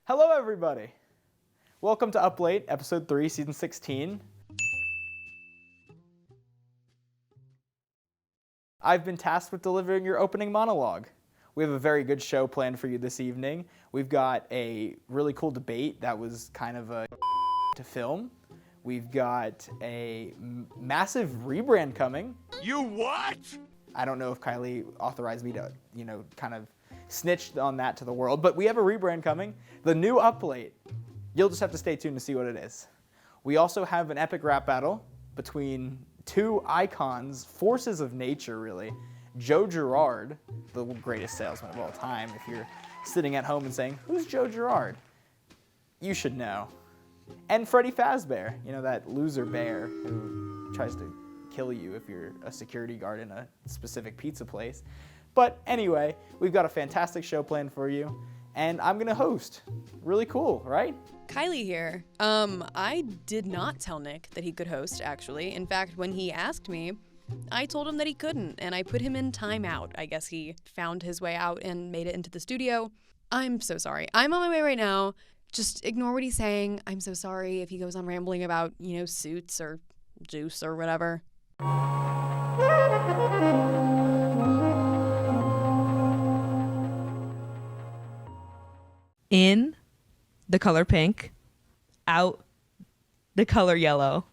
Hello, everybody. Welcome to Up Late, Episode 3, Season 16. I've been tasked with delivering your opening monologue. We have a very good show planned for you this evening. We've got a really cool debate that was kind of a to film. We've got a massive rebrand coming. You what? I don't know if Kylie authorized me to, kind of snitch on that to the world, but we have a rebrand coming. The new Up Late. You'll just have to stay tuned to see what it is. We also have an epic rap battle between two icons, forces of nature, really. Joe Girard, the greatest salesman of all time. If you're sitting at home and saying, who's Joe Girard? You should know. And Freddy Fazbear, that loser bear who tries to kill you if you're a security guard in a specific pizza place. But anyway, we've got a fantastic show planned for you, and I'm gonna host. Really cool, right? Kylie here. I did not tell Nick that he could host, actually. In fact, when he asked me, I told him that he couldn't, and I put him in timeout. I guess he found his way out and made it into the studio. I'm so sorry. I'm on my way right now. Just ignore what he's saying. I'm so sorry if he goes on rambling about, suits or juice or whatever. In the color pink, out the color yellow.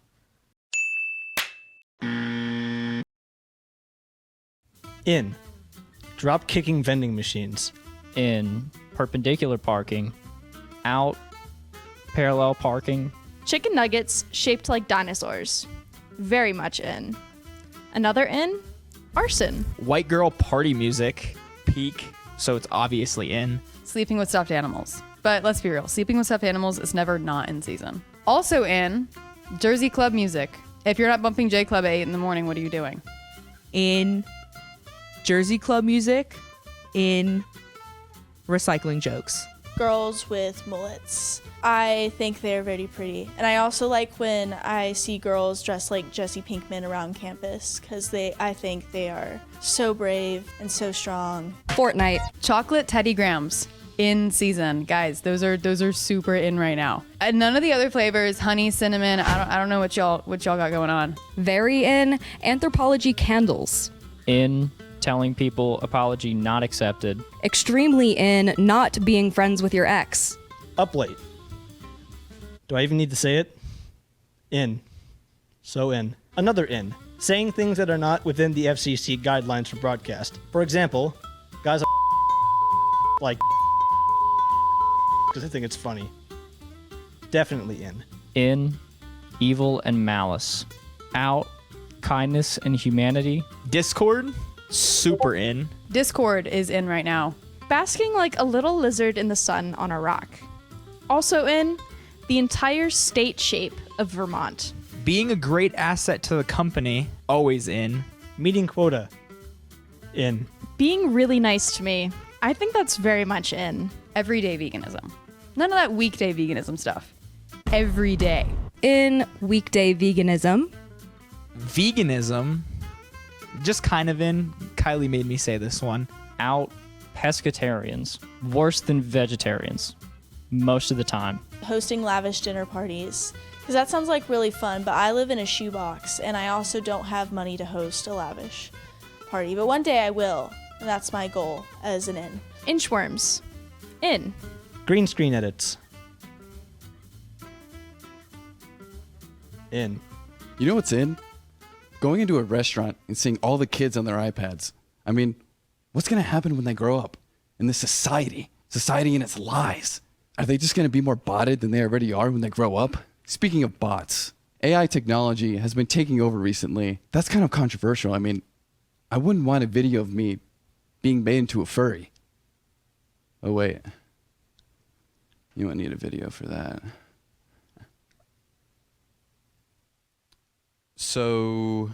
In drop-kicking vending machines. In perpendicular parking, out parallel parking. Chicken nuggets shaped like dinosaurs. Very much in. Another in, arson. White girl party music, peak, so it's obviously in. Sleeping with stuffed animals. But let's be real, sleeping with stuffed animals is never not in season. Also in, Jersey Club music. If you're not bumping J Club at 8 in the morning, what are you doing? In Jersey Club music. In recycling jokes. Girls with mullets. I think they're very pretty. And I also like when I see girls dressed like Jesse Pinkman around campus, because I think they are so brave and so strong. Fortnite. Chocolate Teddy Grahams. In season. Guys, those are super in right now. And none of the other flavors, honey, cinnamon, I don't know what y'all got going on. Very in. Anthropology candles. In telling people apology not accepted. Extremely in not being friends with your ex. Up late. Do I even need to say it? In. So in. Another in. Saying things that are not within the FCC guidelines for broadcast. For example, guys like because I think it's funny. Definitely in. In evil and malice. Out kindness and humanity. Discord, super in. Discord is in right now. Basking like a little lizard in the sun on a rock. Also in, the entire state shape of Vermont. Being a great asset to the company, always in. Meeting quota. In. Being really nice to me. I think that's very much in. Everyday veganism. None of that weekday veganism stuff. Every day. In weekday veganism. Veganism, just kind of in. Kylie made me say this one. Out pescatarians. Worse than vegetarians. Most of the time. Hosting lavish dinner parties, because that sounds like really fun, but I live in a shoebox and I also don't have money to host a lavish party, but one day I will, and that's my goal as an in. Inchworms. In. Green screen edits. In. You know what's in? Going into a restaurant and seeing all the kids on their iPads. I mean, what's going to happen when they grow up in this society? Society and its lies. Are they just going to be more botted than they already are when they grow up? Speaking of bots, AI technology has been taking over recently. That's kind of controversial. I mean, I wouldn't want a video of me being made into a furry. Oh, wait. You won't need a video for that. So,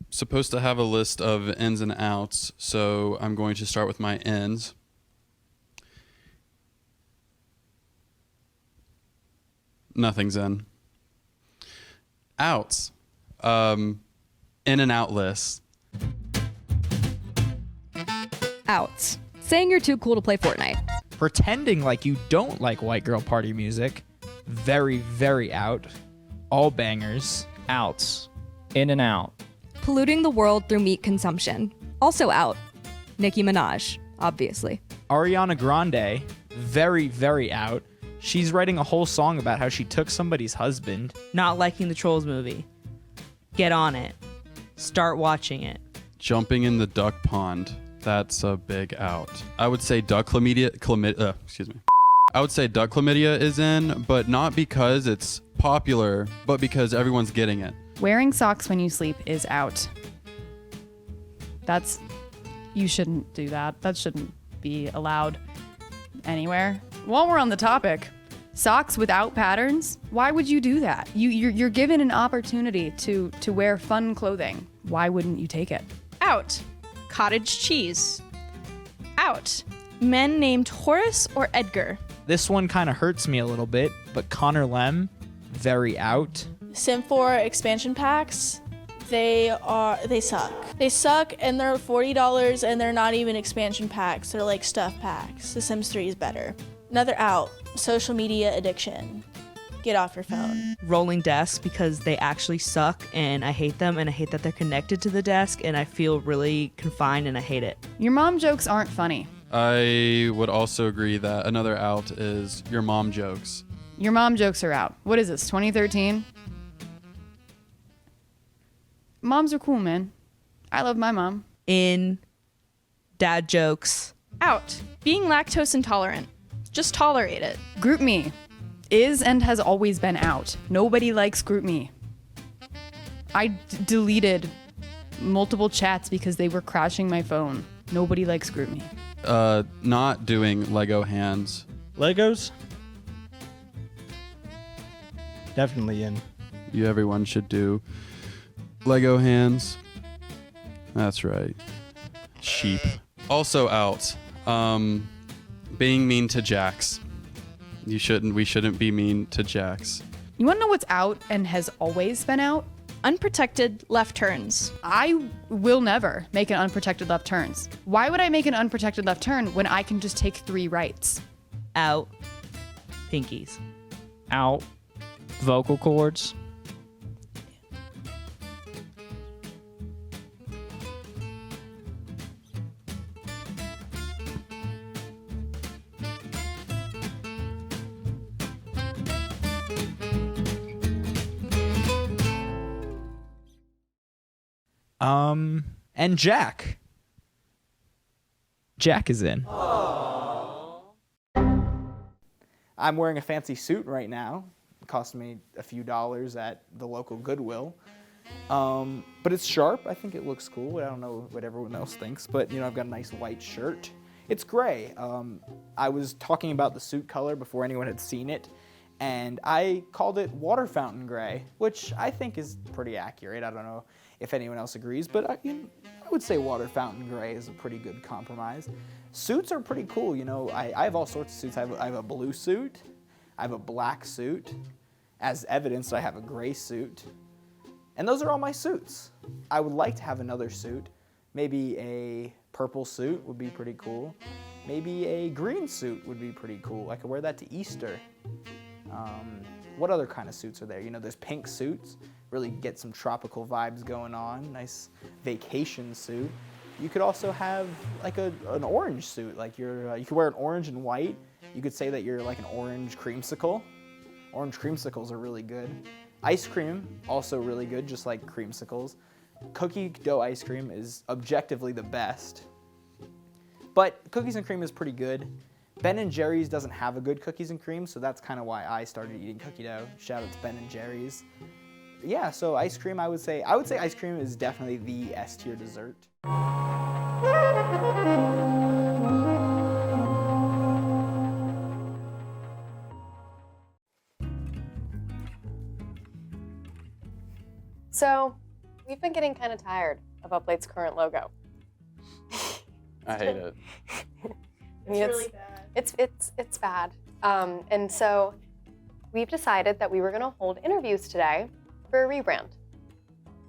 supposed to have a list of ins and outs, so I'm going to start with my ins. Nothing's in. Outs. In and out lists. Outs. Saying you're too cool to play Fortnite. Pretending like you don't like white girl party music. Very, very out. All bangers. Outs. In and out. Polluting the world through meat consumption. Also out. Nicki Minaj, obviously. Ariana Grande. Very, very out. She's writing a whole song about how she took somebody's husband. Not liking the Trolls movie. Get on it. Start watching it. Jumping in the duck pond. That's a big out. I would say duck chlamydia. Excuse me. I would say duck chlamydia is in, but not because it's popular, but because everyone's getting it. Wearing socks when you sleep is out. You shouldn't do that. That shouldn't be allowed anywhere. While we're on the topic, socks without patterns, why would you do that? You're given an opportunity to wear fun clothing. Why wouldn't you take it? Out. Cottage cheese. Out. Men named Horace or Edgar. This one kind of hurts me a little bit, but Connor Lem, very out. Sim 4 expansion packs, they suck. They suck, and they're $40, and they're not even expansion packs. They're like stuff packs. The Sims 3 is better. Another out, social media addiction. Get off your phone. Rolling desks because they actually suck and I hate them and I hate that they're connected to the desk and I feel really confined and I hate it. Your mom jokes aren't funny. I would also agree that another out is your mom jokes. Your mom jokes are out. What is this, 2013? Moms are cool, man. I love my mom. In. Dad jokes. Out. Being lactose intolerant. Just tolerate it. Group me is and has always been out. Nobody likes group me. I deleted multiple chats because they were crashing my phone. Nobody likes group me. Not doing Lego hands. Legos? Definitely in. Everyone should do Lego hands. That's right. Sheep. Also out. Being mean to Jax. We shouldn't be mean to Jax. You want to know what's out and has always been out? Unprotected left turns. I will never make an unprotected left turns. Why would I make an unprotected left turn when I can just take 3 rights? Out. Pinkies. Out. Vocal cords. And Jack. Jack is in. I'm wearing a fancy suit right now. It cost me a few dollars at the local Goodwill. But it's sharp. I think it looks cool. I don't know what everyone else thinks, but I've got a nice white shirt. It's gray. I was talking about the suit color before anyone had seen it, and I called it water fountain gray, which I think is pretty accurate. I don't know if anyone else agrees, but I would say water fountain gray is a pretty good compromise. Suits are pretty cool. I have all sorts of suits. I have a blue suit. I have a black suit. As evidenced, I have a gray suit. And those are all my suits. I would like to have another suit. Maybe a purple suit would be pretty cool. Maybe a green suit would be pretty cool. I could wear that to Easter. What other kind of suits are there? There's pink suits. Really get some tropical vibes going on. Nice vacation suit. You could also have like an orange suit. Like you could wear an orange and white. You could say that you're like an orange creamsicle. Orange creamsicles are really good. Ice cream, also really good, just like creamsicles. Cookie dough ice cream is objectively the best. But cookies and cream is pretty good. Ben & Jerry's doesn't have a good cookies and cream, so that's kind of why I started eating cookie dough. Shout out to Ben & Jerry's. Yeah, so ice cream, I would say ice cream is definitely the S tier dessert. So, we've been getting kind of tired of Uplate's current logo. I hate it. It's really bad. It's bad. And so, we've decided that we were going to hold interviews today for a rebrand,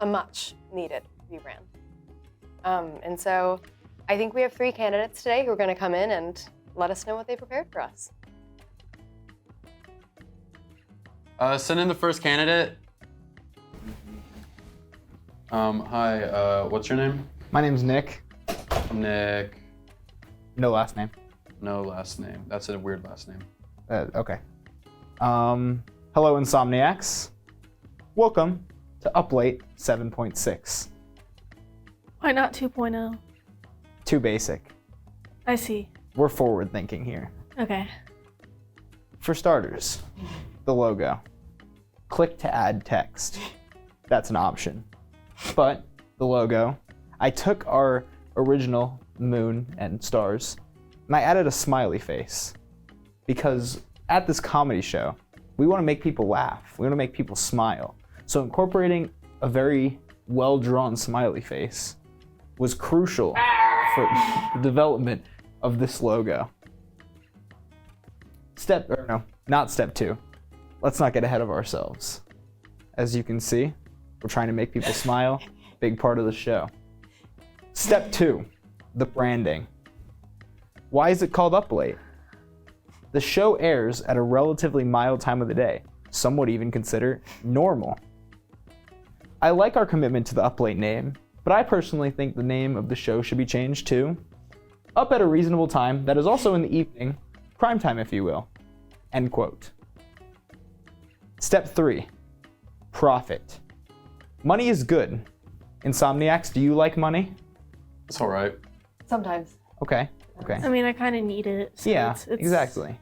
a much needed rebrand. And so I think we have 3 candidates today who are going to come in and let us know what they prepared for us. Send in the first candidate. Hi, what's your name? My name's Nick. Nick. No last name. No last name. That's a weird last name. Okay. Hello, Insomniacs. Welcome to Up Late 7.6. Why not 2.0? Too basic. I see. We're forward thinking here. Okay. For starters, the logo. Click to add text. That's an option. But the logo, I took our original moon and stars and I added a smiley face because at this comedy show, we want to make people laugh. We want to make people smile. So incorporating a very well-drawn smiley face was crucial for the development of this logo. Not step 2. Let's not get ahead of ourselves. As you can see, we're trying to make people smile. Big part of the show. Step 2, the branding. Why is it called Up Late? The show airs at a relatively mild time of the day. Some would even consider normal. I like our commitment to the Up Late name, but I personally think the name of the show should be changed to Up at a Reasonable Time that is also in the evening, prime time if you will. End quote. Step 3, profit. Money is good. Insomniacs, do you like money? It's all right. Sometimes. Okay. I mean, I kind of need it. So Yeah, it's, exactly.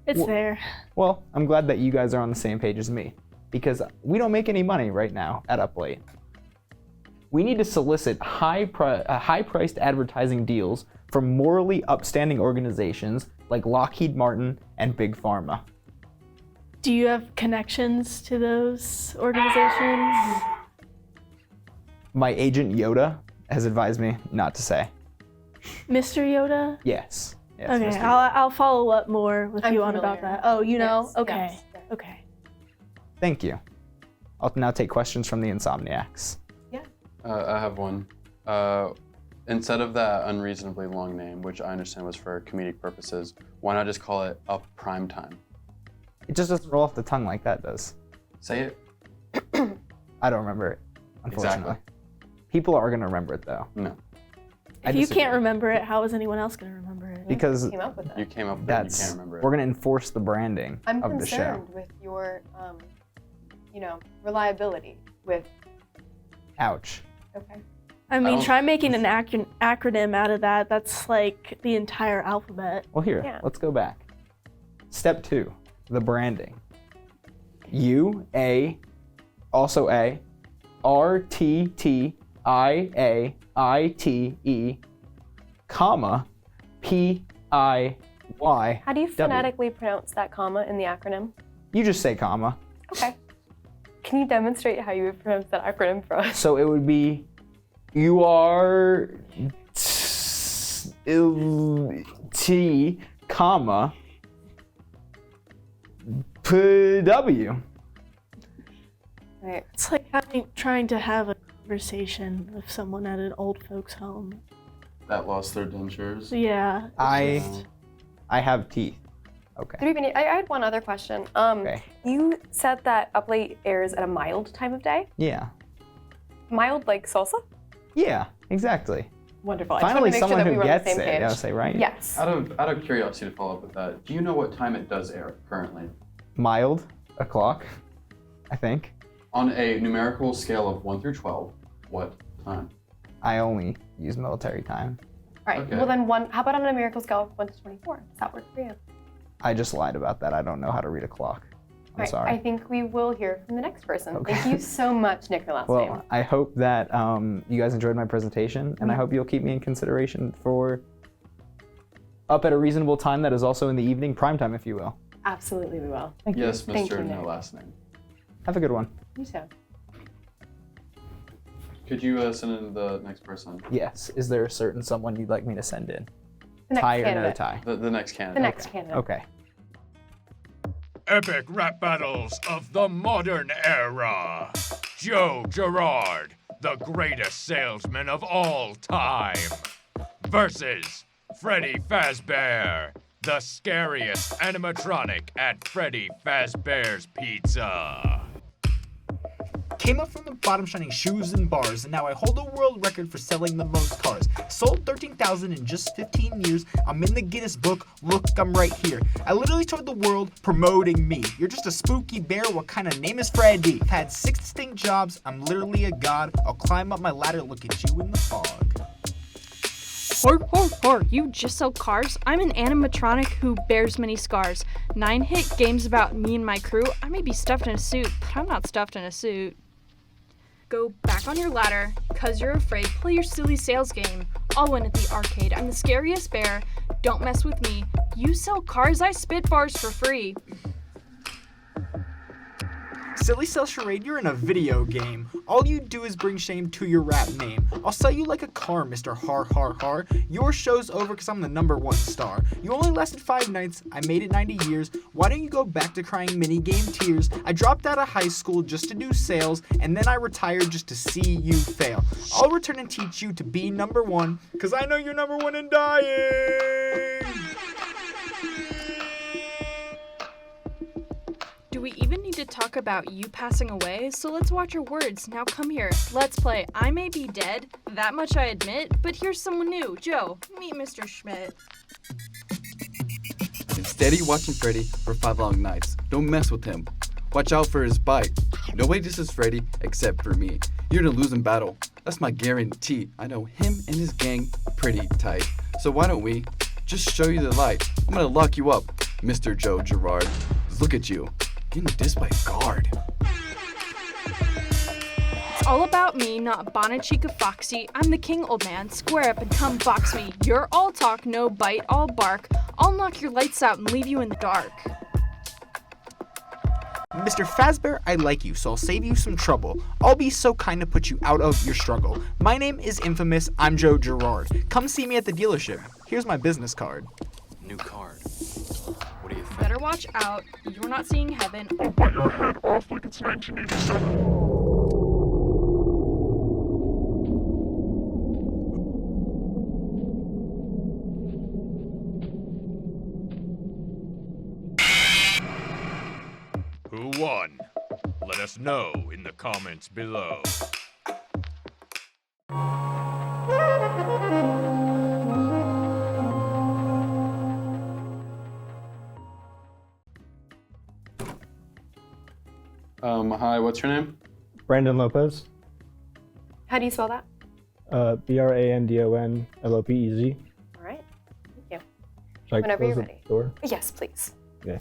It's there. Well, I'm glad that you guys are on the same page as me because we don't make any money right now at Up Late. We need to solicit high-priced advertising deals from morally upstanding organizations like Lockheed Martin and Big Pharma. Do you have connections to those organizations? My agent Yoda has advised me not to say. Mr. Yoda? Yes. Okay, Mr. Yoda. I'll follow up more with you on about familiar. that. Oh, you know? Yes, Okay. yes, yes. Okay. Thank you. I'll now take questions from the Insomniacs. I have one. Instead of that unreasonably long name, which I understand was for comedic purposes, why not just call it Up Prime Time? It just doesn't roll off the tongue like that does. Say it. I don't remember it, unfortunately. Exactly. People are going to remember it though. No. If you can't remember it, how is anyone else going to remember it? Because Came up with it. You came up with it, you can't remember it. we're going to enforce the branding I'm of the show. concerned with your, reliability with. Ouch. Okay. I mean, don't- try making an acronym out of that. That's like the entire alphabet. Well, here, Yeah. let's go back. Step 2, the branding. U, A, also A, R, T, T, I, A, I, T, E, comma, P, I, Y. How do you W. phonetically pronounce that comma in the acronym? You just say comma. Okay. Can you demonstrate how you would pronounce that acronym for us? So it would be T, comma, W. Right. It's like trying to have a conversation with someone at an old folks' home. That lost their dentures. Yeah. I have teeth. Okay. I had one other question. Okay. You said that Up Late airs at a mild time of day. Yeah. Mild like salsa? Yeah, exactly. Wonderful. Finally, I just someone wanted to who make sure that we gets were on the it. same I page. say right. Yes. Out of curiosity to follow up with that, do you know what time it does air currently? Mild o'clock, I think. On a numerical scale of 1 through 12, what time? I only use military time. All right. Okay. Well, then how about on a numerical scale of 1 to 24? Does that work for you? I just lied about that. I don't know how to read a clock. I'm Right, sorry. I think we will hear from the next person. Okay. Thank you so much, Nick, your last name. Well, I hope that you guys enjoyed my presentation, and I hope you'll keep me in consideration for Up at a Reasonable Time that is also in the evening, prime time, if you will. Absolutely, we will. Thank Yes, you. Thank you, Mr. No Nick. last name. Have a good one. You too. Could you send in the next person? Yes. Is there a certain someone you'd like me to send in? The next Tie or no candidate. tie? The next candidate. The next candidate. Okay. Epic rap battles of the modern era. Joe Girard, the greatest salesman of all time, versus Freddy Fazbear, the scariest animatronic at Freddy Fazbear's Pizza. Came up from the bottom shining shoes and bars, and now I hold a world record for selling the most cars. Sold 13,000 in just 15 years. I'm in the Guinness book. Look, I'm right here. I literally toured the world promoting me. You're just a spooky bear. What kind of name is Freddy? I've had 6 distinct jobs. I'm literally a god. I'll climb up my ladder. Look at you in the fog. Hor, you just sell cars? I'm an animatronic who bears many scars. 9 hit games about me and my crew. I may be stuffed in a suit, but I'm not stuffed in a suit. Go back on your ladder, cause you're afraid. Play your silly sales game. I'll win at the arcade. I'm the scariest bear. Don't mess with me. You sell cars, I spit bars for free. Silly sell charade, you're in a video game. All you do is bring shame to your rap name. I'll sell you like a car, Mr. Har Har Har. Your show's over cause I'm the #1 star. You only lasted 5 nights, I made it 90 years. Why don't you go back to crying minigame tears? I dropped out of high school just to do sales, and then I retired just to see you fail. I'll return and teach you to be #1, cause I know you're #1 and dying. Do we even need to talk about you passing away? So let's watch your words. Now come here. Let's play. I may be dead, that much I admit, but here's someone new. Joe, meet Mr. Schmidt. And steady watching Freddy for 5 long nights. Don't mess with him. Watch out for his bite. Nobody disses Freddy except for me. You're in a losing battle. That's my guarantee. I know him and his gang pretty tight. So why don't we just show you the light? I'm gonna lock you up, Mr. Joe Girard. Look at you. Getting dissed by guard. It's all about me, not Bonnet Chica Foxy. I'm the king, old man. Square up and come box me. You're all talk, no bite, all bark. I'll knock your lights out and leave you in the dark. Mr. Fazbear, I like you, so I'll save you some trouble. I'll be so kind to put you out of your struggle. My name is Infamous, I'm Joe Girard. Come see me at the dealership. Here's my business card. New card. What do you think? Better watch out. You're not seeing heaven. I'll bite your head off like it's 1987. Who won? Let us know in the comments below. Hi, what's your name? Brandon Lopez. How do you spell that? BRANDONLOPEZ. All right. Thank you. Should I Whenever close you're the ready. door? Yes, please. Okay.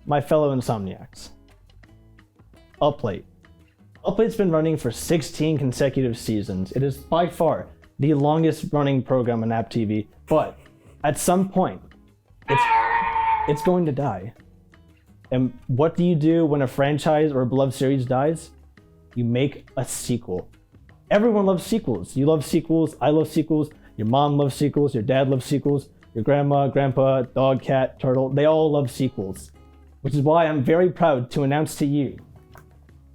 My fellow Insomniacs. Upplate. Upplate's been running for 16 consecutive seasons. It is by far the longest running program on App TV, but at some point, it's going to die. And what do you do when a franchise or a beloved series dies? You make a sequel. Everyone loves sequels. You love sequels, I love sequels, your mom loves sequels, your dad loves sequels, your grandma, grandpa, dog, cat, turtle, they all love sequels. Which is why I'm very proud to announce to you,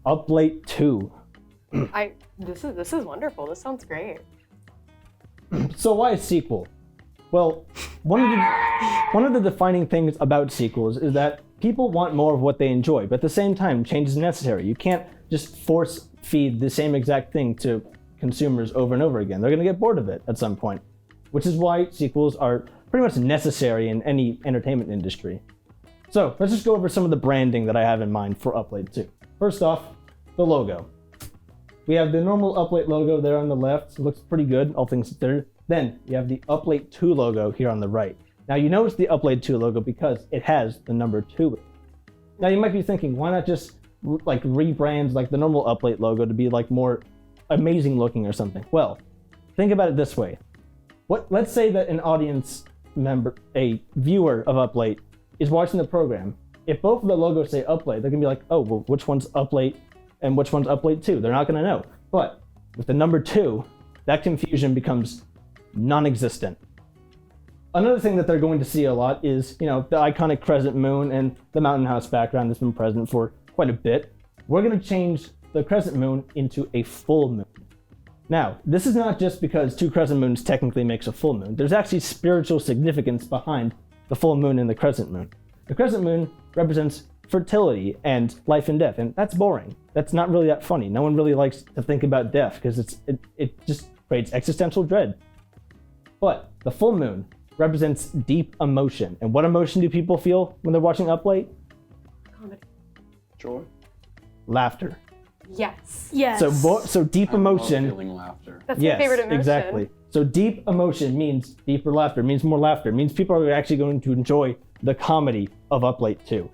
Upplate 2. This is wonderful. This sounds great. So why a sequel? Well, one of the defining things about sequels is that people want more of what they enjoy, but at the same time, change is necessary. You can't just force feed the same exact thing to consumers over and over again. They're gonna get bored of it at some point, which is why sequels are pretty much necessary in any entertainment industry. So let's just go over some of the branding that I have in mind for Upplate 2. First off, the logo. We have the normal Upplate logo there on the left. It looks pretty good, all things considered. Then you have the Upplate 2 logo here on the right. Now you notice the Upplate 2 logo because it has the number 2. Now you might be thinking, why not just like rebrand like the normal Upplate logo to be like more amazing looking or something? Well, think about it this way. Let's say that an audience member, a viewer of Upplate, is watching the program. If both of the logos say Upplate, they're gonna be like, oh, well, which one's Upplate and which one's Upplate 2? They're not gonna know. But with the number 2, that confusion becomes non-existent. Another thing that they're going to see a lot is, the iconic crescent moon and the mountain house background that's been present for quite a bit. We're gonna change the crescent moon into a full moon. Now, this is not just because 2 crescent moons technically makes a full moon. There's actually spiritual significance behind the full moon and the crescent moon. The crescent moon represents fertility and life and death, and that's boring. That's not really that funny. No one really likes to think about death because it just creates existential dread. But the full moon represents deep emotion. And what emotion do people feel when they're watching Up Late? Comedy. Joy. Laughter. Yes. Yes. So deep emotion. Feeling laughter. That's Yes, my favorite emotion. exactly. So deep emotion means deeper laughter, means more laughter, means people are actually going to enjoy the comedy of Up Late 2.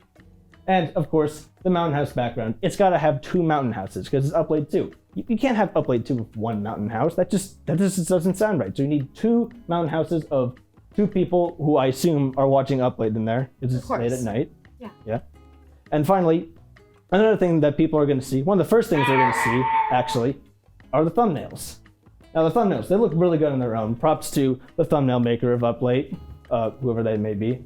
And of course, the mountain house background. It's got to have 2 mountain houses because it's Up Late 2. You can't have Up Late 2 with 1 mountain house. That just doesn't sound right. So you need 2 mountain houses of 2 people who I assume are watching Up Late in there. It's late at night. Yeah. And finally, another thing that people are going to see, one of the first things they're going to see, actually, are the thumbnails. Now, the thumbnails, they look really good on their own. Props to the thumbnail maker of Up Late, whoever they may be.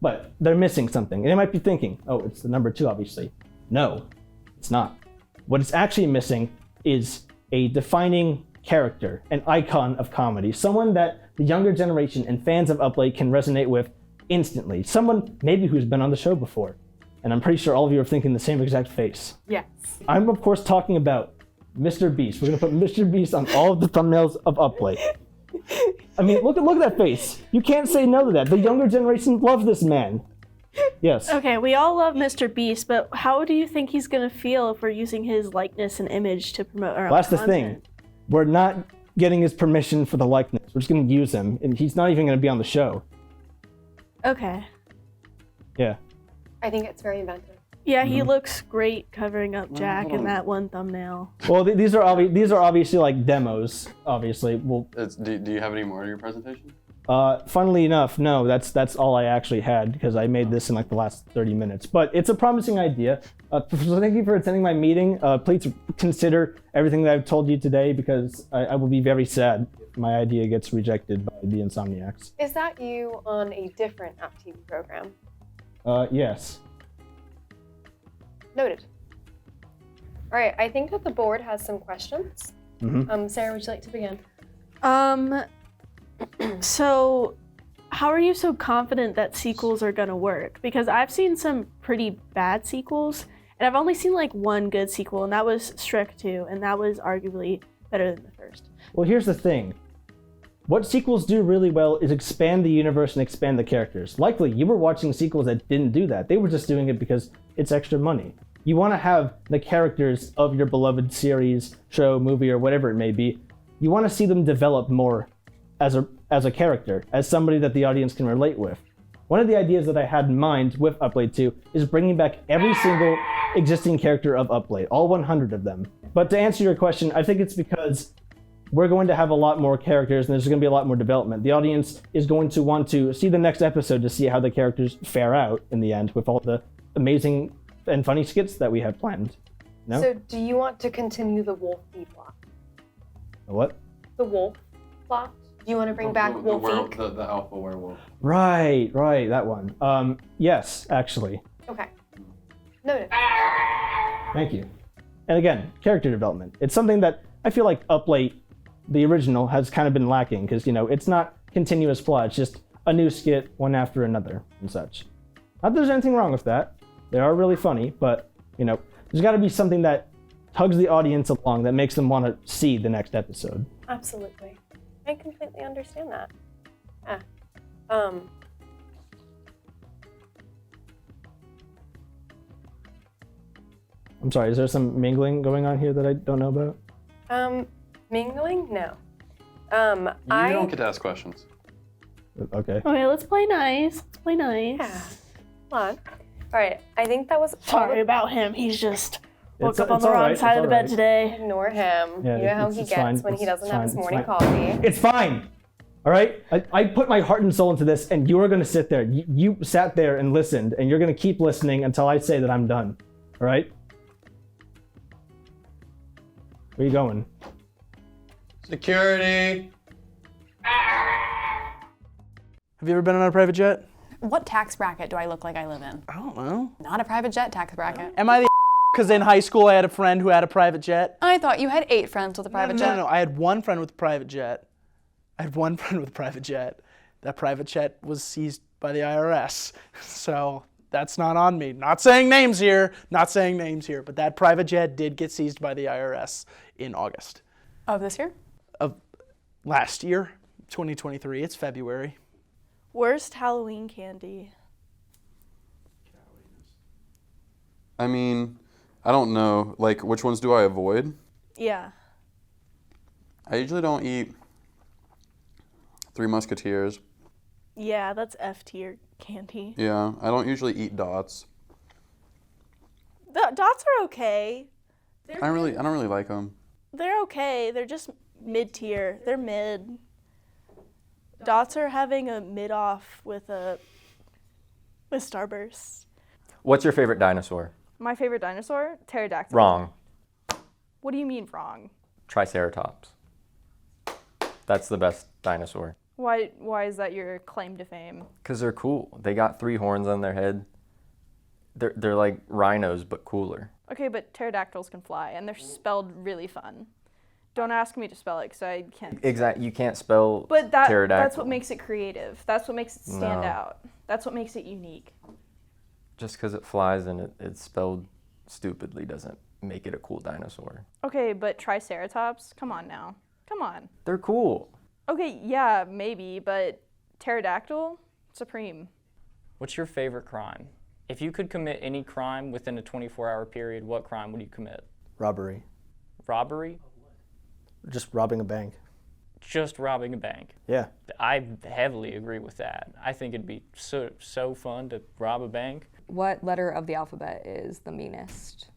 But they're missing something. And they might be thinking, oh, it's the number 2, obviously. No, it's not. What it's actually missing is a defining character, an icon of comedy, someone that the younger generation and fans of Up Late can resonate with instantly. Someone maybe who's been on the show before. And I'm pretty sure all of you are thinking the same exact face. Yes. I'm, of course, talking about Mr. Beast. We're going to put Mr. Beast on all of the thumbnails of Up Late. I mean, look at that face. You can't say no to that. The younger generation loves this man. Yes. Okay, we all love Mr. Beast, but how do you think he's gonna feel if we're using his likeness and image to promote our Well, that's the content? thing. We're not getting his permission for the likeness. We're just going to use him, and he's not even going to be on the show. Okay. Yeah. I think it's very inventive. Yeah, he looks great covering up Jack in that one thumbnail. Well, these are obviously like demos. Obviously, well. Do you have any more to your presentation? Funnily enough, no. That's all I actually had because I made this in like the last 30 minutes. But it's a promising idea. So thank you for attending my meeting. Please consider everything that I've told you today because I will be very sad if my idea gets rejected by the Insomniacs. Is that you on a different app TV program? Yes. Noted. All right, I think that the board has some questions. Sarah, would you like to begin? So how are you so confident that sequels are gonna work? Because I've seen some pretty bad sequels, and I've only seen like one good sequel, and that was Shrek 2, and that was arguably better than the first. Well, here's the thing. What sequels do really well is expand the universe and expand the characters. Likely, you were watching sequels that didn't do that. They were just doing it because it's extra money. You want to have the characters of your beloved series, show, movie, or whatever it may be. You want to see them develop more as a character, as somebody that the audience can relate with. One of the ideas that I had in mind with Up Late 2 is bringing back every single existing character of Up Late, all 100 of them. But to answer your question, I think it's because we're going to have a lot more characters and there's going to be a lot more development. The audience is going to want to see the next episode to see how the characters fare out in the end with all the amazing and funny skits that we have planned. No? So do you want to continue the Wolfie plot? The what? The wolf plot? Do you want to bring back Wolfie? The alpha werewolf. Right, that one. Yes, actually. Okay. Noted. Thank you. And again, character development. It's something that I feel like Up Late, the original, has kind of been lacking because, it's not continuous plot. It's just a new skit, one after another and such. Not that there's anything wrong with that. They are really funny, but, there's got to be something that tugs the audience along that makes them want to see the next episode. Absolutely. I completely understand that. Yeah. I'm sorry, is there some mingling going on here that I don't know about? Mingling? No. You don't get to ask questions. Okay. Okay, let's play nice. Yeah. Come on. All right, I think that was Sorry about him. He's just woke It's up on the all wrong right, side of it's the all bed right. today. Ignore him. Yeah, you know how he it's gets fine, when he it's doesn't have his fine, morning it's fine. coffee. It's fine. All right? I put my heart and soul into this, and you are going to sit there. You sat there and listened, and you're going to keep listening until I say that I'm done. All right? Where are you going? Security. Have you ever been on a private jet? What tax bracket do I look like I live in? I don't know. Not a private jet tax bracket. Am I the Because in high school I had a friend who had a private jet. I thought you had 8 friends with a private jet. No, I had one friend with a private jet. That private jet was seized by the IRS. So that's not on me. Not saying names here, but that private jet did get seized by the IRS in August. Of this year? Of last year, 2023. It's February. Worst Halloween candy. I mean, I don't know. Like, which ones do I avoid? Yeah. I usually don't eat Three Musketeers. Yeah, that's F tier candy. Yeah, I don't usually eat dots. The dots are okay. I don't really like them. They're okay. They're just mid tier. They're mid. Dots are having a mid off with Starburst. What's your favorite dinosaur? My favorite dinosaur? Pterodactyl. Wrong. What do you mean wrong? Triceratops. That's the best dinosaur. Why is that your claim to fame? Because they're cool. They got 3 horns on their head. They're like rhinos, but cooler. Okay, but pterodactyls can fly, and they're spelled really fun. Don't ask me to spell it, because I can't. Exactly. You can't spell But pterodactyl. that's what makes it creative. That's what makes it stand out. That's what makes it unique. Just because it flies and it's spelled stupidly doesn't make it a cool dinosaur. Okay, but Triceratops? Come on now. Come on. They're cool. Okay, yeah, maybe, but pterodactyl? Supreme. What's your favorite crime? If you could commit any crime within a 24-hour period, what crime would you commit? Robbery. Robbery? Just robbing a bank. Just robbing a bank. Yeah. I heavily agree with that. I think it'd be so fun to rob a bank. What letter of the alphabet is the meanest?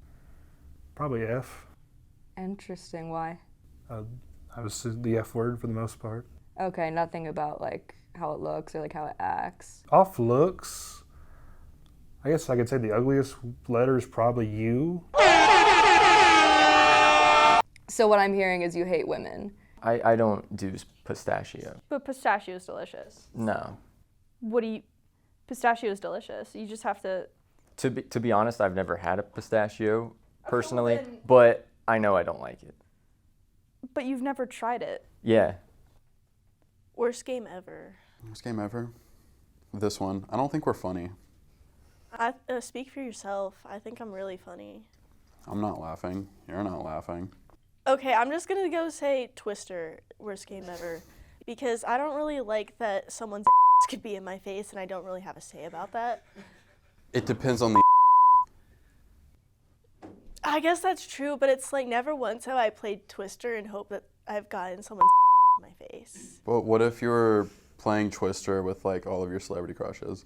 Probably F. Interesting. Why? I was the F word for the most part. Okay, nothing about like how it looks or like how it acts. Off looks, I guess I could say the ugliest letter is probably U. So what I'm hearing is you hate women. I don't do pistachio. But pistachio is delicious. No. Pistachio is delicious. You just have to. To be honest, I've never had a pistachio personally, but I know I don't like it. But you've never tried it. Yeah. Worst game ever. Worst game ever? This one. I don't think we're funny. Speak for yourself. I think I'm really funny. I'm not laughing. You're not laughing. Okay, I'm just gonna go say Twister, worst game ever, because I don't really like that someone's could be in my face, and I don't really have a say about that. It depends on the. I guess that's true, but it's like never once have I played Twister and hope that I've gotten someone's in my face. But what if you were playing Twister with like all of your celebrity crushes?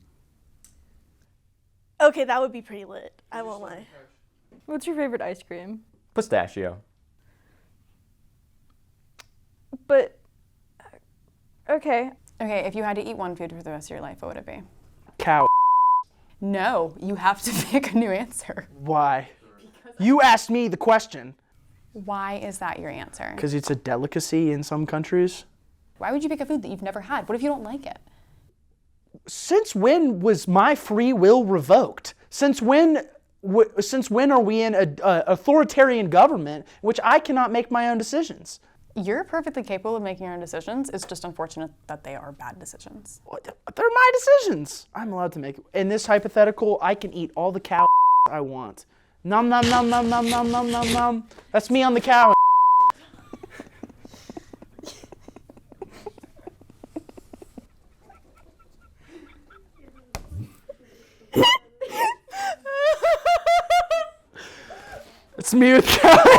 Okay, that would be pretty lit. I won't lie. What's your favorite ice cream? Pistachio. But, okay. Okay, if you had to eat one food for the rest of your life, what would it be? Cow. No, you have to pick a new answer. Why? You asked me the question. Why is that your answer? Because it's a delicacy in some countries. Why would you pick a food that you've never had? What if you don't like it? Since when was my free will revoked? Since when are we in an authoritarian government in which I cannot make my own decisions? You're perfectly capable of making your own decisions. It's just unfortunate that they are bad decisions. They're my decisions. I'm allowed to make. In this hypothetical, I can eat all the cow I want. Nom nom nom nom nom nom nom nom nom. That's me on the cow. It's me with cow.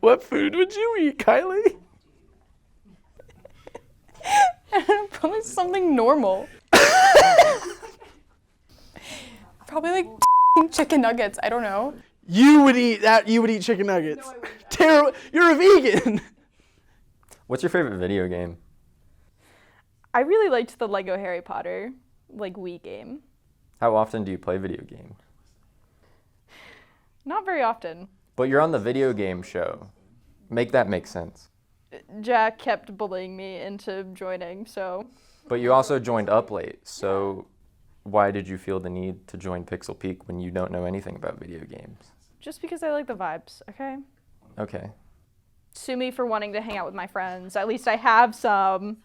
What food would you eat, Kylie? Probably something normal. Probably like chicken nuggets. I don't know. You would eat that. You would eat chicken nuggets. No, terrible. You're a vegan. What's your favorite video game? I really liked the Lego Harry Potter, Wii game. How often do you play video games? Not very often. But you're on the video game show. Make that make sense. Jack kept bullying me into joining, so. But you also joined up late, so why did you feel the need to join Pixel Peak when you don't know anything about video games? Just because I like the vibes, okay? Okay. Sue me for wanting to hang out with my friends. At least I have some.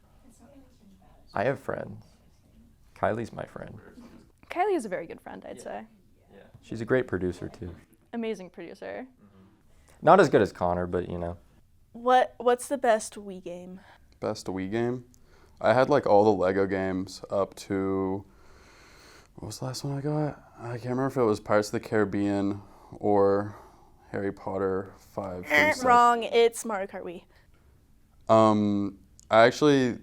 I have friends. Kylie's my friend. Kylie is a very good friend, I'd say. She's a great producer too. Amazing producer. Not as good as Connor, but you know. What's the best Wii game? Best Wii game? I had like all the Lego games up to, what was the last one I got? I can't remember if it was Pirates of the Caribbean or Harry Potter 5. Wrong, it's Mario Kart Wii. I actually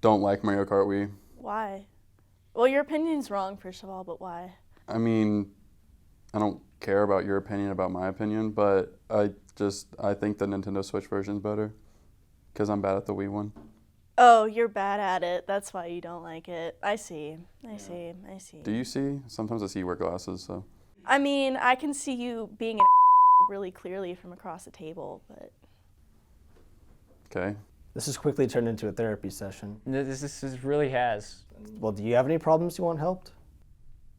don't like Mario Kart Wii. Why? Well, your opinion's wrong, first of all, but why? I mean, I don't care about your opinion about my opinion, but I think the Nintendo Switch version's better because I'm bad at the Wii one. Oh, you're bad at it. That's why you don't like it. I see. Do you see? Sometimes I see you wear glasses, so. I mean, I can see you being an really clearly from across the table, but. Okay. This has quickly turned into a therapy session. This really has. Well, do you have any problems you want helped?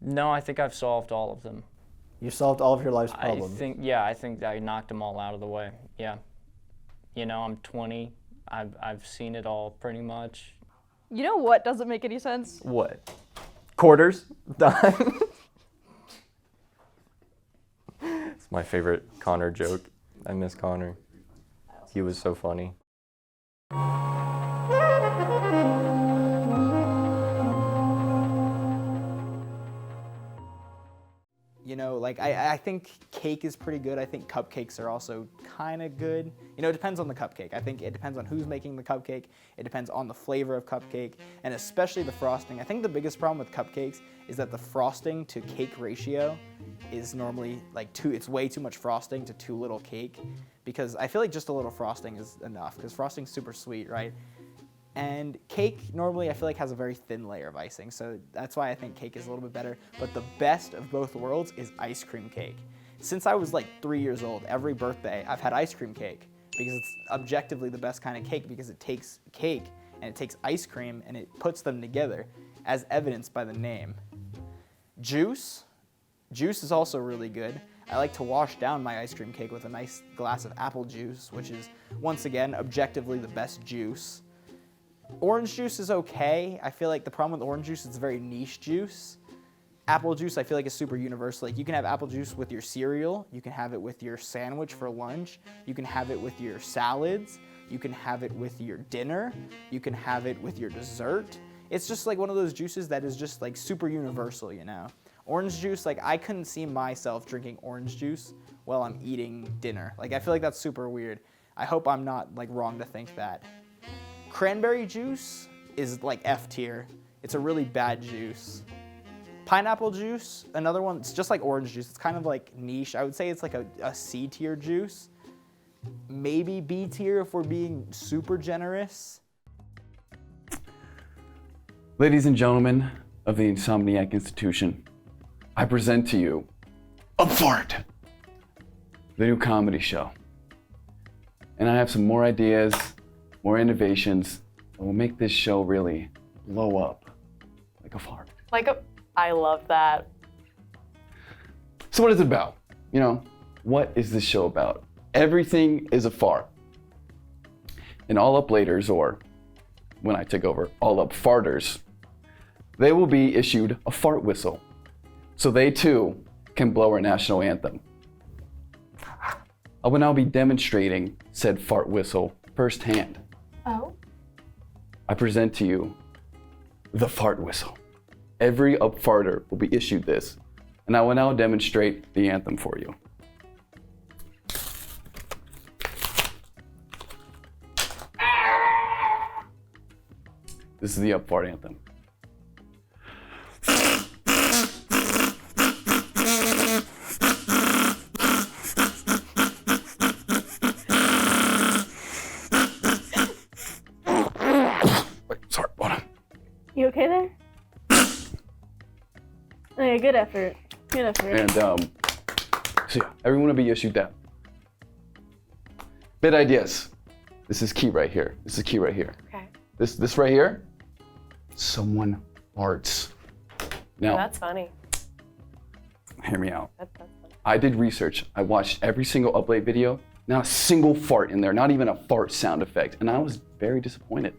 No, I think I've solved all of them. You solved all of your life's problems? I think I knocked them all out of the way, yeah. You know, I'm 20. I've seen it all pretty much. You know what doesn't make any sense? What? Quarters? Dime? It's my favorite Connor joke. I miss Connor. He was so funny. You know, like I think cake is pretty good. I think cupcakes are also kind of good. You know, it depends on the cupcake. I think it depends on who's making the cupcake. It depends on the flavor of cupcake, and especially the frosting. I think the biggest problem with cupcakes is that the frosting to cake ratio is normally like it's way too much frosting to too little cake, because I feel like just a little frosting is enough, because frosting's super sweet, right? And cake normally I feel like has a very thin layer of icing, so that's why I think cake is a little bit better. But the best of both worlds is ice cream cake. Since I was like 3 years old, every birthday I've had ice cream cake, because it's objectively the best kind of cake, because it takes cake and it takes ice cream and it puts them together, as evidenced by the name. Juice is also really good. I like to wash down my ice cream cake with a nice glass of apple juice, which is, once again, objectively the best juice. Orange juice is okay. I feel like the problem with orange juice is it's a very niche juice. Apple juice I feel like is super universal. Like you can have apple juice with your cereal, you can have it with your sandwich for lunch, you can have it with your salads, you can have it with your dinner, you can have it with your dessert. It's just like one of those juices that is just like super universal, you know. Orange juice, like I couldn't see myself drinking orange juice while I'm eating dinner. Like I feel like that's super weird. I hope I'm not like wrong to think that. Cranberry juice is like F tier. It's a really bad juice. Pineapple juice, another one, it's just like orange juice. It's kind of like niche. I would say it's like a C tier juice. Maybe B tier if we're being super generous. Ladies and gentlemen of the Insomniac Institution, I present to you Up Fart, the new comedy show. And I have some more ideas, more innovations that will make this show really blow up like a fart. I love that. So what is it about? You know, what is this show about? Everything is a fart. And all up laters, or when I take over, all up farters, they will be issued a fart whistle, so they too can blow our national anthem. I will now be demonstrating said fart whistle firsthand. Oh? I present to you the fart whistle. Every up farter will be issued this, and I will now demonstrate the anthem for you. This is the up fart anthem. You okay there? Okay, good effort. Good effort. And so yeah, everyone will be issued that. Bit ideas. This is key right here. This is key right here. Okay. This right here. Someone farts. Now, That's funny. hear me out. That's funny. I did research. I watched every single upload video. Not a single fart in there, not even a fart sound effect. And I was very disappointed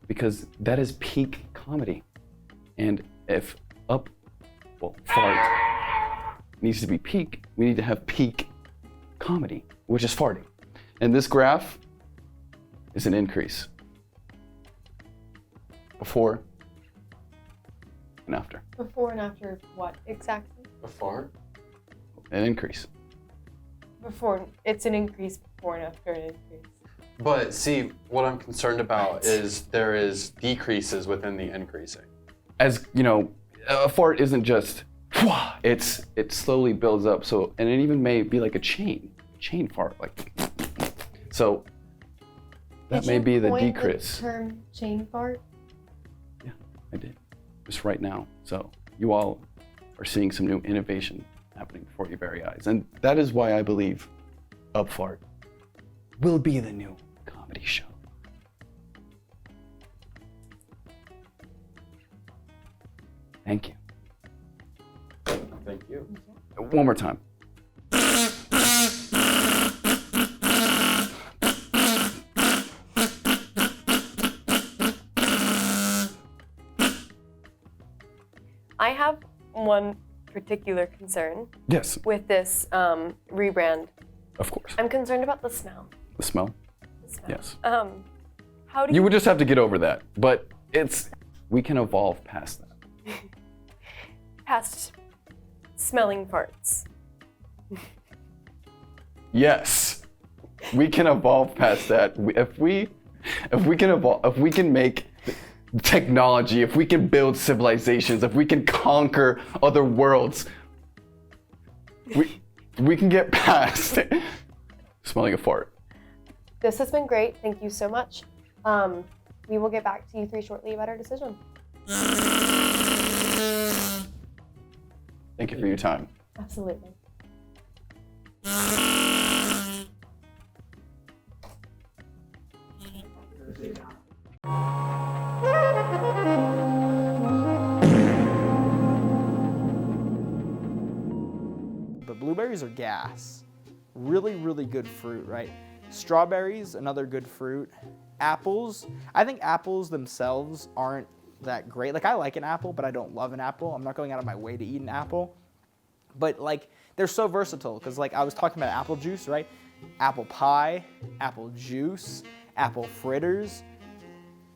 because that is peak comedy. And if fart needs to be peak, we need to have peak comedy, which is farting. And this graph is an increase. Before and after. Before and after what exactly? A fart? An increase. Before, it's an increase before and after an increase. But see, what I'm concerned about is there is decreases within the increasing. As you know, a fart isn't just it slowly builds up. So, and it even may be like a chain fart, like so. That may be the decrease. The term chain fart. Yeah, I did. Just right now. So you all are seeing some new innovation happening before your very eyes, and that is why I believe Upfart will be the new comedy show. Thank you. Thank you. One more time. I have one particular concern. Yes. With this rebrand. Of course. I'm concerned about the smell. The smell? Yes. How do You would just have to get over that, but we can evolve past that. past smelling farts? Yes, we can evolve past that. If we can make technology, if we can build civilizations, if we can conquer other worlds, we can get past smelling a fart. This has been great. Thank you so much. We will get back to you three shortly about our decision. Thank you for your time. Absolutely. But blueberries are gas. Really, really good fruit, right? Strawberries, another good fruit. Apples, I think apples themselves aren't that great. Like, I like an apple, but I don't love an apple. I'm not going out of my way to eat an apple. But like, they're so versatile, because like I was talking about apple juice, right? Apple pie, apple juice, apple fritters,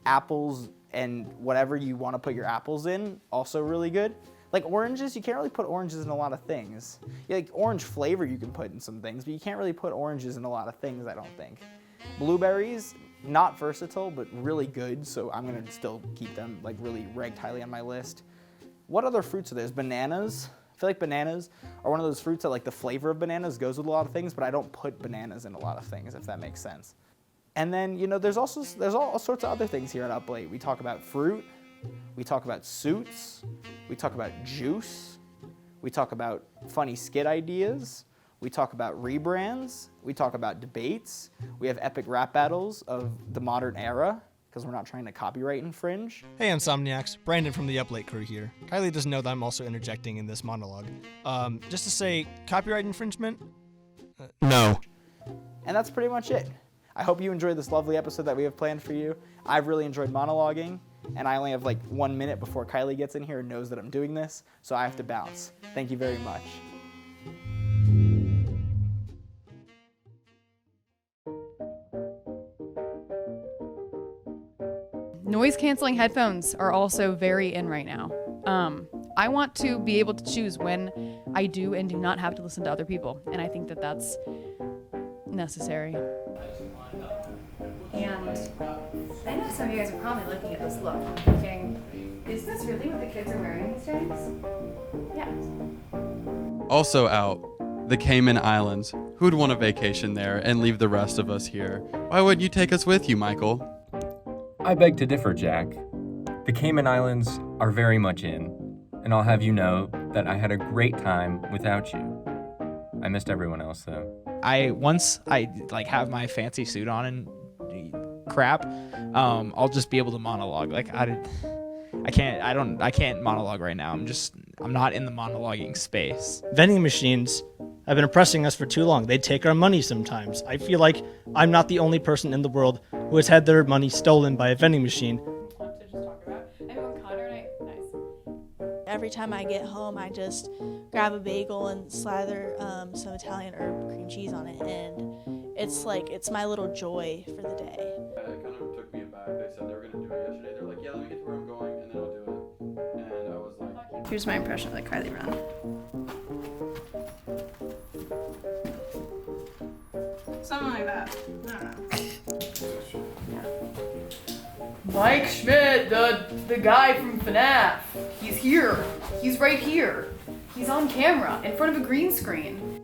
apples and whatever you want to put your apples in, also really good. Like oranges, you can't really put oranges in a lot of things. Yeah, like orange flavor you can put in some things, but you can't really put oranges in a lot of things, I don't think. Blueberries, not versatile, but really good, so I'm gonna still keep them like really ranked highly on my list. What other fruits are there? There's bananas. I feel like bananas are one of those fruits that like the flavor of bananas goes with a lot of things, but I don't put bananas in a lot of things, if that makes sense. And then, you know, there's all sorts of other things here at Up Late. We talk about fruit, we talk about suits, we talk about juice, we talk about funny skit ideas, we talk about rebrands, we talk about debates, we have epic rap battles of the modern era, because we're not trying to copyright infringe. Hey Insomniacs, Brandon from the Up Late crew here. Kylie doesn't know that I'm also interjecting in this monologue. Just to say, copyright infringement? No. And that's pretty much it. I hope you enjoyed this lovely episode that we have planned for you. I've really enjoyed monologuing, and I only have like 1 minute before Kylie gets in here and knows that I'm doing this, so I have to bounce. Thank you very much. Noise canceling headphones are also very in right now. I want to be able to choose when I do and do not have to listen to other people, and I think that that's necessary. And I know some of you guys are probably looking at this look and thinking, is this really what the kids are wearing these days? Yeah. Also out, the Cayman Islands. Who'd want a vacation there and leave the rest of us here? Why wouldn't you take us with you, Michael? I beg to differ, Jack. The Cayman Islands are very much in, and I'll have you know that I had a great time without you. I missed everyone else, though. Once I like have my fancy suit on and crap, I'll just be able to monologue. Like I can't monologue right now. I'm not in the monologuing space. Vending machines have been oppressing us for too long. They take our money sometimes. I feel like I'm not the only person in the world who has had their money stolen by a vending machine. Every time I get home, I just grab a bagel and slather some Italian herb cream cheese on it, and it's my little joy for the day. It kind of took me aback. They said they were going to do it yesterday. They're like, yeah, let me get to where I'm going, and then I'll do it. And I was like... Here's my impression of the Kylie run. Something like that. I don't know. Mike Schmidt, the guy from FNAF. He's here. He's right here. He's on camera in front of a green screen.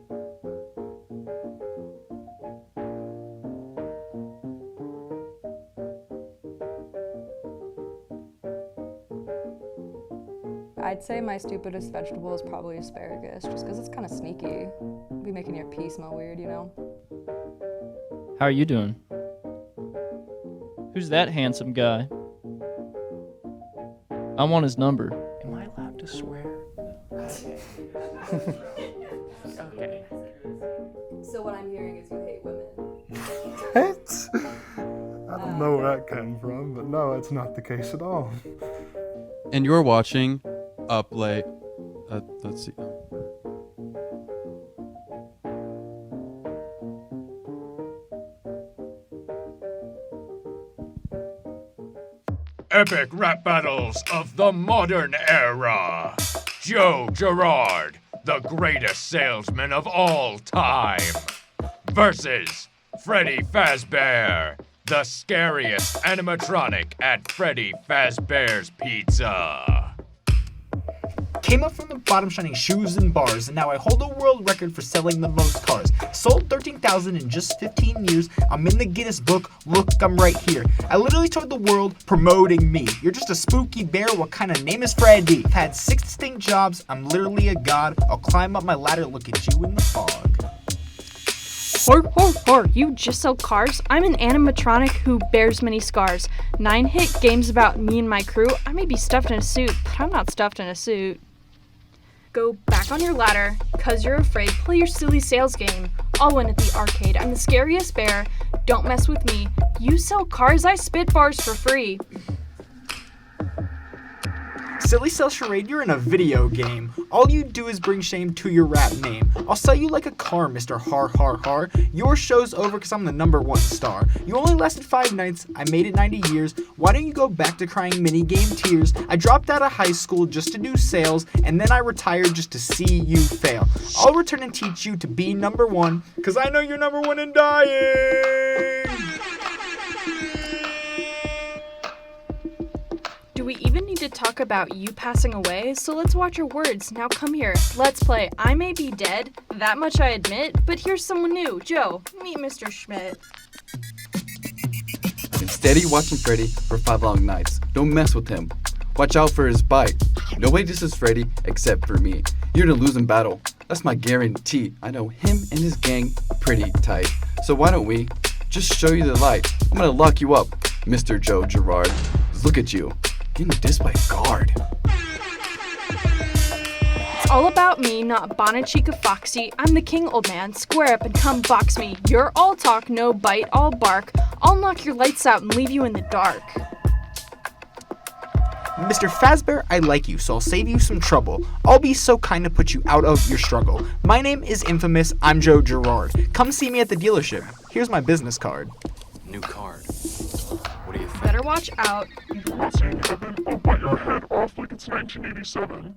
I'd say my stupidest vegetable is probably asparagus, just because it's kind of sneaky. Be making your pee smell weird, you know? How are you doing? Who's that handsome guy? I want his number. Am I allowed to swear? Okay. So what I'm hearing is you hate women. What? I don't know where that came from, but no, that's not the case at all. And you're watching Up Late. Let's see. Epic rap battles of the modern era. Joe Girard, the greatest salesman of all time, versus Freddy Fazbear, the scariest animatronic at Freddy Fazbear's Pizza. Came up from the bottom shining shoes and bars, and now I hold a world record for selling the most cars. Sold 13,000 in just 15 years. I'm in the Guinness book. Look, I'm right here. I literally toured the world promoting me. You're just a spooky bear. What kind of name is Freddy? I've had 6 distinct jobs. I'm literally a god. I'll climb up my ladder. Look at you in the fog. Hor, you just sell cars? I'm an animatronic who bears many scars. 9 hit games about me and my crew. I may be stuffed in a suit, but I'm not stuffed in a suit. Go back on your ladder, cause you're afraid. Play your silly sales game. I'll win at the arcade. I'm the scariest bear. Don't mess with me. You sell cars, I spit bars for free. Silly sell charade, you're in a video game. All you do is bring shame to your rap name. I'll sell you like a car, Mr. Har Har Har. Your show's over cause I'm the #1 star. You only lasted 5 nights, I made it 90 years. Why don't you go back to crying minigame tears? I dropped out of high school just to do sales, and then I retired just to see you fail. I'll return and teach you to be #1, cause I know you're #1 and dying! Do we even need to talk about you passing away? So let's watch your words. Now come here. Let's play. I may be dead, that much I admit, but here's someone new. Joe, meet Mr. Schmidt. Been steady watching Freddy for 5 long nights. Don't mess with him. Watch out for his bite. Nobody disses Freddy except for me. You're in a losing battle. That's my guarantee. I know him and his gang pretty tight. So why don't we just show you the light? I'm gonna lock you up, Mr. Joe Girard. Look at you. Getting dissed by guard. It's all about me, not Bonnet Chica Foxy. I'm the king, old man. Square up and come box me. You're all talk, no bite, all bark. I'll knock your lights out and leave you in the dark. Mr. Fazbear, I like you, so I'll save you some trouble. I'll be so kind to put you out of your struggle. My name is Infamous, I'm Joe Girard. Come see me at the dealership. Here's my business card. New card. What do you think? Better watch out. I'll bite your head off like it's 1987.